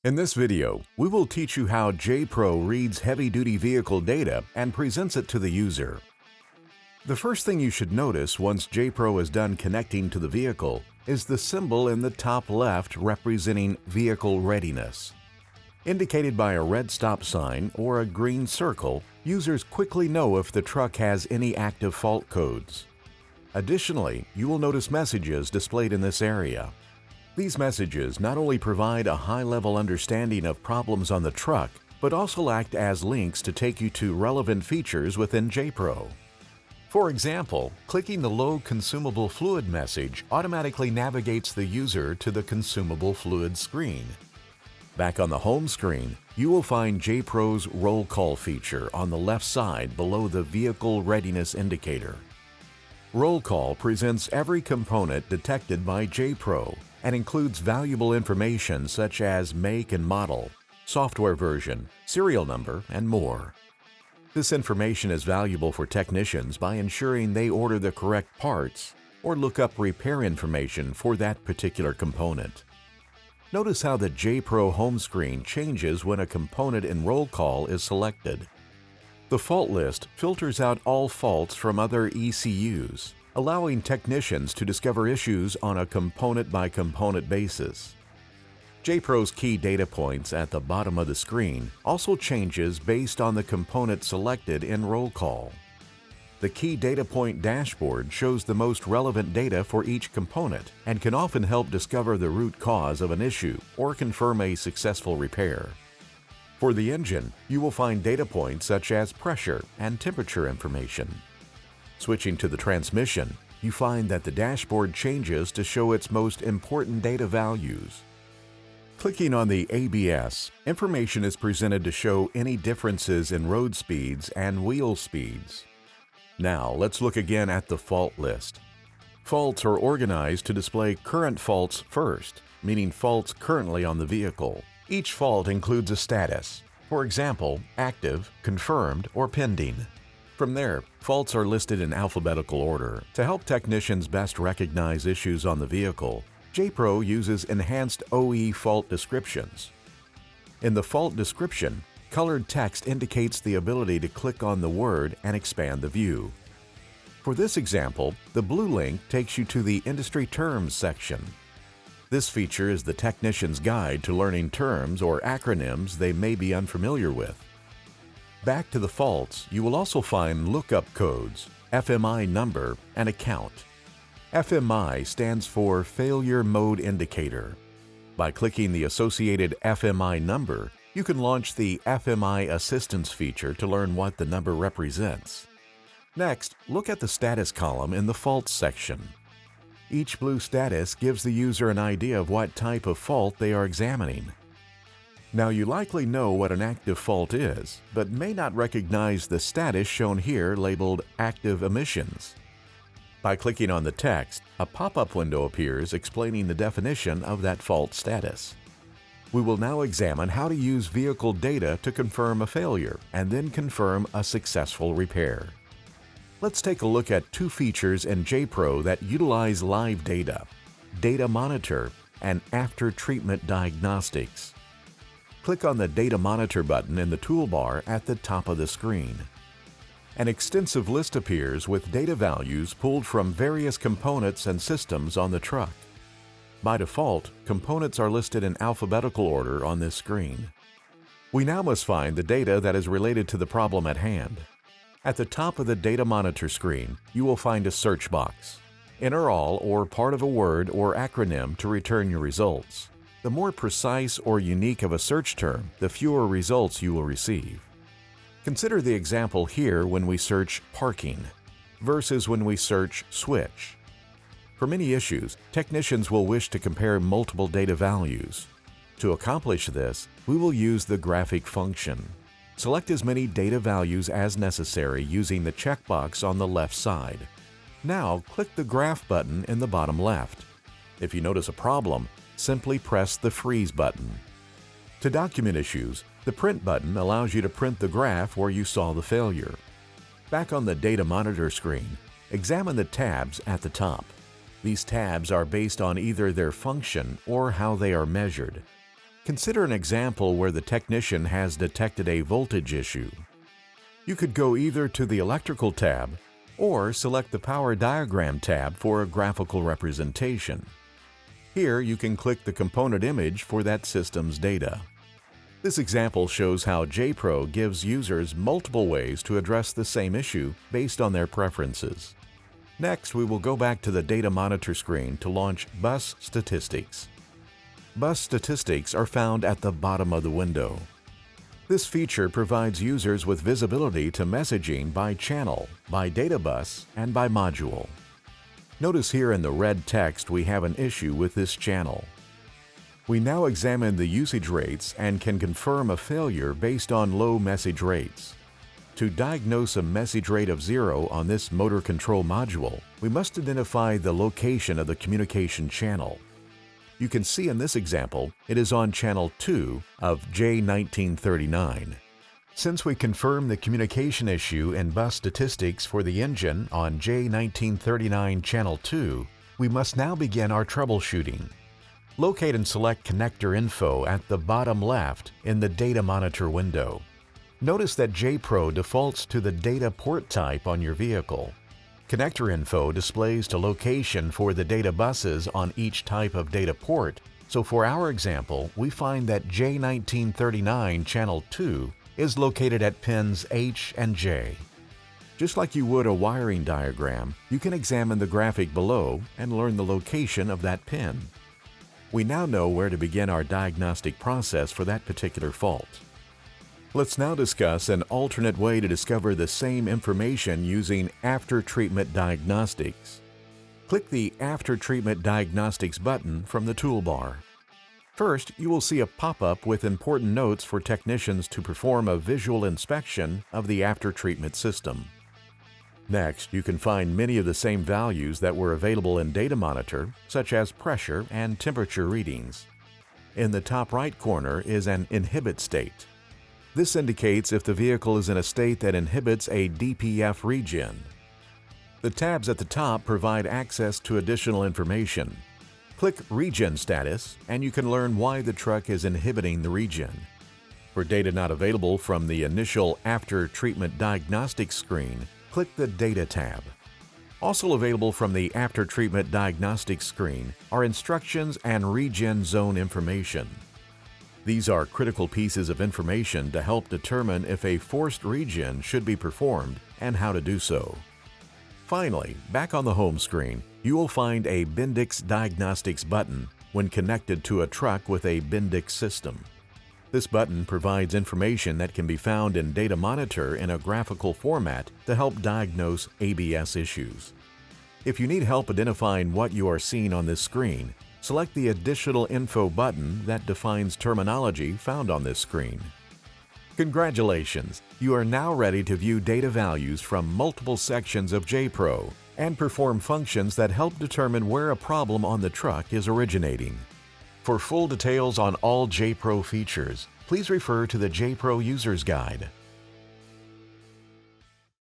In this video, we will teach you how JPRO reads heavy-duty vehicle data and presents it to the user. The first thing you should notice once JPRO is done connecting to the vehicle is the symbol in the top left representing vehicle readiness. Indicated by a red stop sign or a green circle, users quickly know if the truck has any active fault codes. Additionally, you will notice messages displayed in this area. These messages not only provide a high-level understanding of problems on the truck, but also act as links to take you to relevant features within JPRO. For example, clicking the Low Consumable Fluid message automatically navigates the user to the Consumable Fluid screen. Back on the home screen, you will find JPRO's Roll Call feature on the left side below the Vehicle Readiness indicator. Roll Call presents every component detected by JPRO and includes valuable information such as make and model, software version, serial number, and more. This information is valuable for technicians by ensuring they order the correct parts or look up repair information for that particular component. Notice how the JPRO home screen changes when a component in Roll Call is selected. The fault list filters out all faults from other ECUs, allowing technicians to discover issues on a component-by-component basis. JPRO's key data points at the bottom of the screen also changes based on the component selected in Roll Call. The key data point dashboard shows the most relevant data for each component and can often help discover the root cause of an issue or confirm a successful repair. For the engine, you will find data points such as pressure and temperature information. Switching to the transmission, you find that the dashboard changes to show its most important data values. Clicking on the ABS, information is presented to show any differences in road speeds and wheel speeds. Now, let's look again at the fault list. Faults are organized to display current faults first, meaning faults currently on the vehicle. Each fault includes a status, for example, active, confirmed, or pending. From there, faults are listed in alphabetical order. To help technicians best recognize issues on the vehicle, JPRO uses enhanced OE fault descriptions. In the fault description, colored text indicates the ability to click on the word and expand the view. For this example, the blue link takes you to the Industry Terms section. This feature is the technician's guide to learning terms or acronyms they may be unfamiliar with. Back to the faults, you will also find lookup codes, FMI number, and account. FMI stands for Failure Mode Indicator. By clicking the associated FMI number, you can launch the FMI Assistance feature to learn what the number represents. Next, look at the status column in the Faults section. Each blue status gives the user an idea of what type of fault they are examining. Now, you likely know what an active fault is, but may not recognize the status shown here labeled Active Emissions. By clicking on the text, a pop-up window appears explaining the definition of that fault status. We will now examine how to use vehicle data to confirm a failure and then confirm a successful repair. Let's take a look at two features in JPRO that utilize live data: Data Monitor and After Treatment Diagnostics. Click on the Data Monitor button in the toolbar at the top of the screen. An extensive list appears with data values pulled from various components and systems on the truck. By default, components are listed in alphabetical order on this screen. We now must find the data that is related to the problem at hand. At the top of the Data Monitor screen, you will find a search box. Enter all or part of a word or acronym to return your results. The more precise or unique of a search term, the fewer results you will receive. Consider the example here when we search parking versus when we search switch. For many issues, technicians will wish to compare multiple data values. To accomplish this, we will use the graphic function. Select as many data values as necessary using the checkbox on the left side. Now, click the Graph button in the bottom left. If you notice a problem, simply press the Freeze button. To document issues, the Print button allows you to print the graph where you saw the failure. Back on the Data Monitor screen, examine the tabs at the top. These tabs are based on either their function or how they are measured. Consider an example where the technician has detected a voltage issue. You could go either to the Electrical tab or select the Power Diagram tab for a graphical representation. Here you can click the component image for that system's data. This example shows how JPRO gives users multiple ways to address the same issue based on their preferences. Next, we will go back to the Data Monitor screen to launch Bus Statistics. Bus Statistics are found at the bottom of the window. This feature provides users with visibility to messaging by channel, by data bus, and by module. Notice here in the red text we have an issue with this channel. We now examine the usage rates and can confirm a failure based on low message rates. To diagnose a message rate of 0 on this motor control module, we must identify the location of the communication channel. You can see in this example, it is on channel 2 of J1939. Since we confirmed the communication issue in bus statistics for the engine on J1939 channel 2, we must now begin our troubleshooting. Locate and select connector info at the bottom left in the Data Monitor window. Notice that JPRO defaults to the data port type on your vehicle. Connector info displays the location for the data buses on each type of data port, so for our example, we find that J1939 channel 2 is located at pins H and J. Just like you would a wiring diagram, you can examine the graphic below and learn the location of that pin. We now know where to begin our diagnostic process for that particular fault. Let's now discuss an alternate way to discover the same information using after-treatment diagnostics. Click the After Treatment Diagnostics button from the toolbar. First, you will see a pop-up with important notes for technicians to perform a visual inspection of the after-treatment system. Next, you can find many of the same values that were available in Data Monitor, such as pressure and temperature readings. In the top right corner is an inhibit state. This indicates if the vehicle is in a state that inhibits a DPF regen. The tabs at the top provide access to additional information. Click Regen Status and you can learn why the truck is inhibiting the regen. For data not available from the initial After Treatment Diagnostics screen, click the Data tab. Also available from the After Treatment Diagnostics screen are instructions and regen zone information. These are critical pieces of information to help determine if a forced regen should be performed and how to do so. Finally, back on the home screen, you will find a Bendix Diagnostics button when connected to a truck with a Bendix system. This button provides information that can be found in Data Monitor in a graphical format to help diagnose ABS issues. If you need help identifying what you are seeing on this screen, select the Additional Info button that defines terminology found on this screen. Congratulations! You are now ready to view data values from multiple sections of JPRO and perform functions that help determine where a problem on the truck is originating. For full details on all JPRO features, please refer to the JPRO User's Guide.